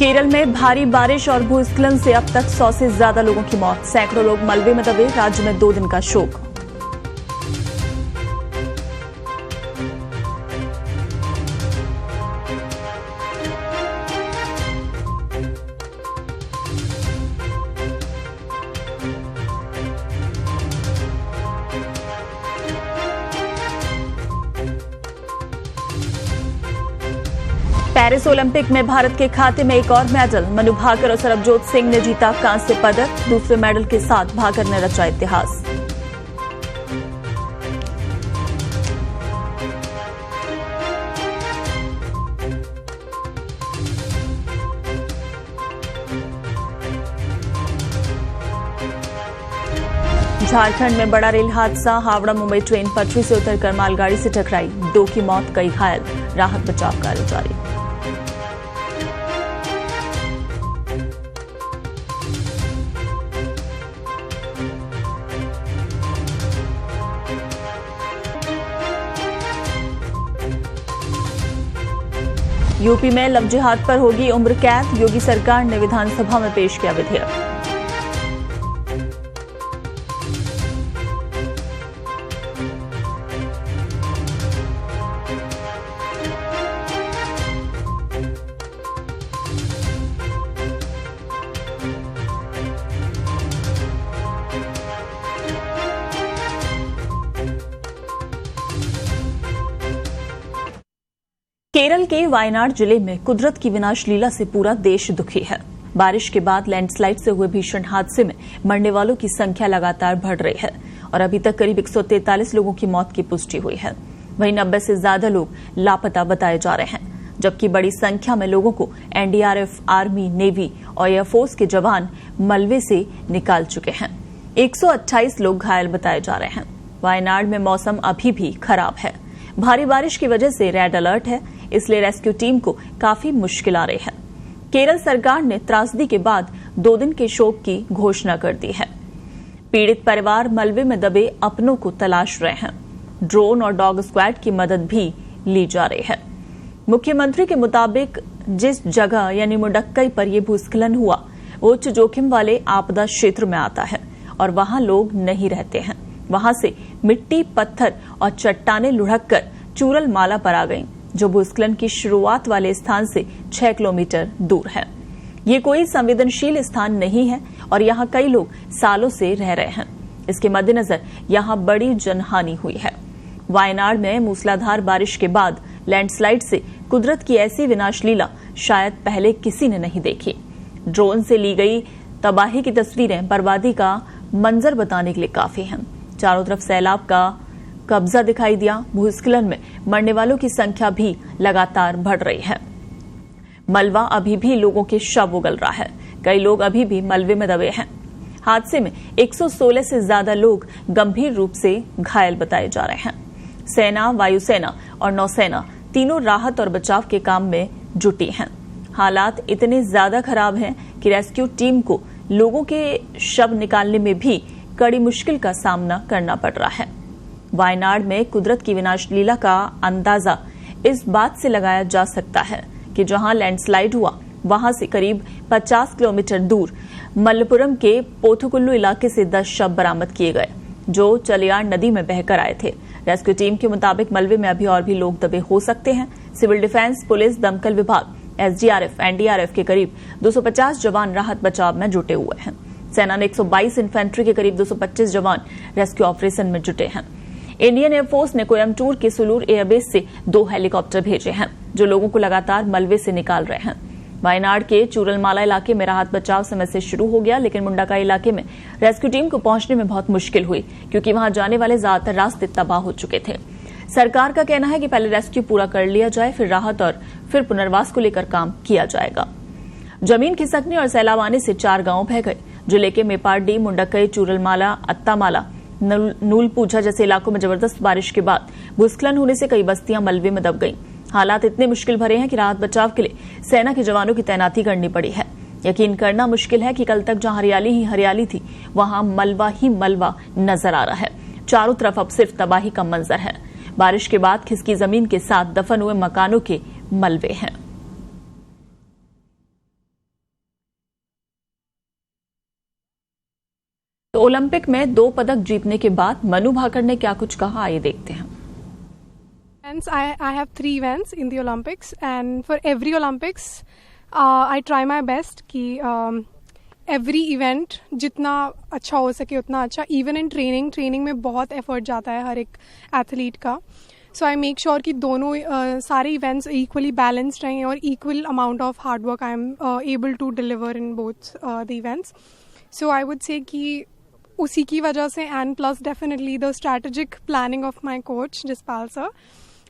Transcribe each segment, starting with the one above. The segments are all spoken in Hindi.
केरल में भारी बारिश और भूस्खलन से अब तक 100 से ज्यादा लोगों की मौत, सैकड़ों लोग मलबे में दबे, राज्य में 2 दिन का शोक। पेरिस ओलंपिक में भारत के खाते में एक और मेडल, मनु भाकर और सरबजोत सिंह ने जीता कांस्य पदक, दूसरे मेडल के साथ भाकर ने रचा इतिहास। झारखंड में बड़ा रेल हादसा, हावड़ा मुंबई ट्रेन पटरी से उतरकर मालगाड़ी से टकराई, 2 की मौत, कई घायल, राहत बचाव कार्य जारी। यूपी में लव जिहाद पर होगी उम्र कैद, योगी सरकार ने विधानसभा में पेश किया विधेयक। केरल के वायनाड जिले में कुदरत की विनाश लीला से पूरा देश दुखी है। बारिश के बाद लैंडस्लाइड से हुए भीषण हादसे में मरने वालों की संख्या लगातार बढ़ रही है और अभी तक करीब 143 लोगों की मौत की पुष्टि हुई है। वहीं 90 से ज्यादा लोग लापता बताए जा रहे हैं, जबकि बड़ी संख्या में लोगों को एनडीआरएफ, आर्मी, नेवी और एयरफोर्स के जवान मलबे से निकाल चुके हैं। 128 लोग घायल बताए जा रहे हैं। वायनाड में मौसम अभी भी खराब है, भारी बारिश की वजह से रेड अलर्ट है, इसलिए रेस्क्यू टीम को काफी मुश्किल आ रही है। केरल सरकार ने त्रासदी के बाद 2 दिन के शोक की घोषणा कर दी है। पीड़ित परिवार मलबे में दबे अपनों को तलाश रहे हैं। ड्रोन और डॉग स्क्वाड की मदद भी ली जा रही है। मुख्यमंत्री के मुताबिक जिस जगह यानी मुडक्कई पर यह भूस्खलन हुआ वो उच्च जोखिम वाले आपदा क्षेत्र में आता है और वहां लोग नहीं रहते हैं। वहां से मिट्टी, पत्थर और चट्टानें लुढ़क कर चूरल माला पर आ गईं, जो भूस्खलन की शुरुआत वाले स्थान से 6 किलोमीटर दूर है। ये कोई संवेदनशील स्थान नहीं है और यहाँ कई लोग सालों से रह रहे हैं। इसके मद्देनजर यहाँ बड़ी जनहानि हुई है। वायनाड में मूसलाधार बारिश के बाद लैंडस्लाइड से कुदरत की ऐसी विनाश लीला शायद पहले किसी ने नहीं देखी। ड्रोन से ली गई तबाही की तस्वीरें बर्बादी का मंजर बताने के लिए काफी हैं। चारों तरफ सैलाब का कब्जा दिखाई दिया। भूस्खलन में मरने वालों की संख्या भी लगातार बढ़ रही है। मलबा अभी भी लोगों के शव उगल रहा है, कई लोग अभी भी मलबे में दबे हैं। हादसे में 116 से ज्यादा लोग गंभीर रूप से घायल बताए जा रहे हैं। सेना, वायुसेना और नौसेना तीनों राहत और बचाव के काम में जुटी हैं। हालात इतने ज्यादा खराब हैं कि रेस्क्यू टीम को लोगों के शव निकालने में भी कड़ी मुश्किल का सामना करना पड़ रहा है। वायनाड में कुदरत की विनाश लीला का अंदाजा इस बात से लगाया जा सकता है कि जहां लैंडस्लाइड हुआ वहां से करीब 50 किलोमीटर दूर मल्लपुरम के पोथुकुल्लू इलाके से 10 शव बरामद किए गए, जो चलियार नदी में बहकर आए थे। रेस्क्यू टीम के मुताबिक मलबे में अभी और भी लोग दबे हो सकते हैं। सिविल डिफेंस, पुलिस, दमकल विभाग, एसडीआरएफ, एनडीआरएफ के करीब 250 जवान राहत बचाव में जुटे हुए हैं। सेना ने 122 इन्फेंट्री के करीब 225 जवान रेस्क्यू ऑपरेशन में जुटे हैं। इंडियन एयरफोर्स ने कोयम्बटूर के सुलूर एयरबेस से 2 हेलीकॉप्टर भेजे हैं, जो लोगों को लगातार मलबे से निकाल रहे हैं। वायनाड के चूरलमाला इलाके में राहत बचाव समय से शुरू हो गया, लेकिन मुंडाकाई इलाके में रेस्क्यू टीम को पहुंचने में बहुत मुश्किल हुई, क्योंकि वहां जाने वाले ज्यादातर रास्ते तबाह हो चुके थे। सरकार का कहना है कि पहले रेस्क्यू पूरा कर लिया जाए, फिर राहत और फिर पुनर्वास को लेकर काम किया जाएगा। जमीन खिसकने और सैलाब आने से 4 गांव बह गए। जिले के मेपाडी, मुंडकई, चूरलमाला, अत्तामाला, नूलपूझा जैसे इलाकों में जबरदस्त बारिश के बाद भूस्खलन होने से कई बस्तियां मलबे में दब गईं। हालात इतने मुश्किल भरे हैं कि राहत बचाव के लिए सेना के जवानों की तैनाती करनी पड़ी है। यकीन करना मुश्किल है कि कल तक जहां हरियाली ही हरियाली थी, वहां मलबा ही मलबा नजर आ रहा है। चारों तरफ अब सिर्फ तबाही का मंजर है। बारिश के बाद खिसकी जमीन के साथ दफन हुए मकानों के मलबे हैं। ओलंपिक में 2 पदक जीतने के बाद मनु भाकर ने क्या कुछ कहा, आइए देखते हैं। I have 3 events in the Olympics, and for every Olympics I try my best कि every event जितना अच्छा हो सके उतना अच्छा. Even in training में बहुत effort जाता है हर एक athlete का. So I make sure कि दोनों सारे events equally balanced रहें और equal amount of hard work I am able to deliver in both the events. So I would say कि उसी की वजह से and plus definitely the strategic planning of my coach Jaspal sir,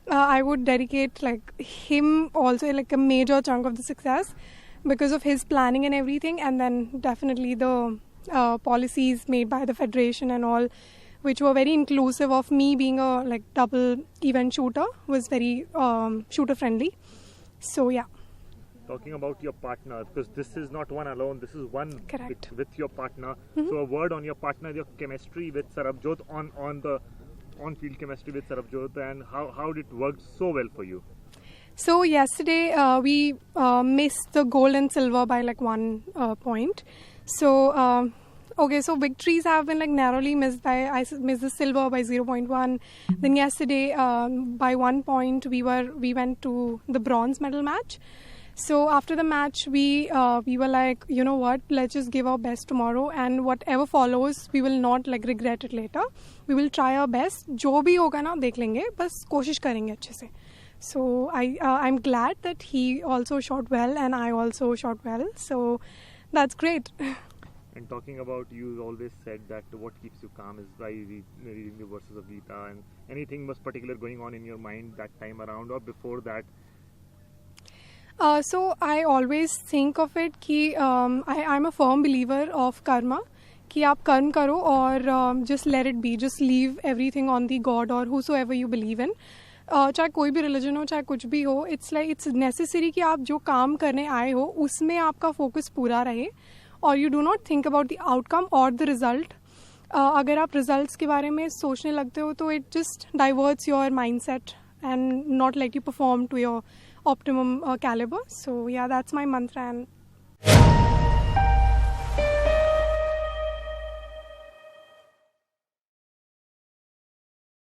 I would dedicate like him also like a major chunk of the success because of his planning and everything, and then definitely the policies made by the federation and all, which were very inclusive of me being a like double event shooter, was very shooter friendly. So yeah. Talking about your partner, because this is not one alone, this is one with your partner. Mm-hmm. So a word on your partner, your chemistry with Sarabjot, on the on-field chemistry with Sarabjot, and how did it work so well for you? So yesterday we missed the gold and silver by like 1 point. So okay, so victories have been like narrowly missed by, I missed the silver by 0.1. Then yesterday by 1 point we went to the bronze medal match. So after the match we were like, you know what, let's just give our best tomorrow, and whatever follows we will not like regret it later. We will try our best. जो भी होगा ना देख लेंगे, बस कोशिश करेंगे अच्छे से. So I'm glad that he also shot well and I also shot well. So that's great. And talking about, you always said that what keeps you calm is by reading the verses of Gita, and anything was particular going on in your mind that time around or before that? So I always think of it कि I'm a firm believer of karma, कि आप कर्म करो और just let it be, just leave everything on the God or whosoever you believe in. चाहे कोई भी रिलीजन हो, चाहे कुछ भी हो, it's necessary कि आप जो काम करने आए हो उसमें आपका फोकस पूरा रहे और you do not think about the outcome or the result. अगर आप results के बारे में सोचने लगते हो तो it just diverts your mindset and not let you perform to your optimum caliber. So yeah, that's my mantra. And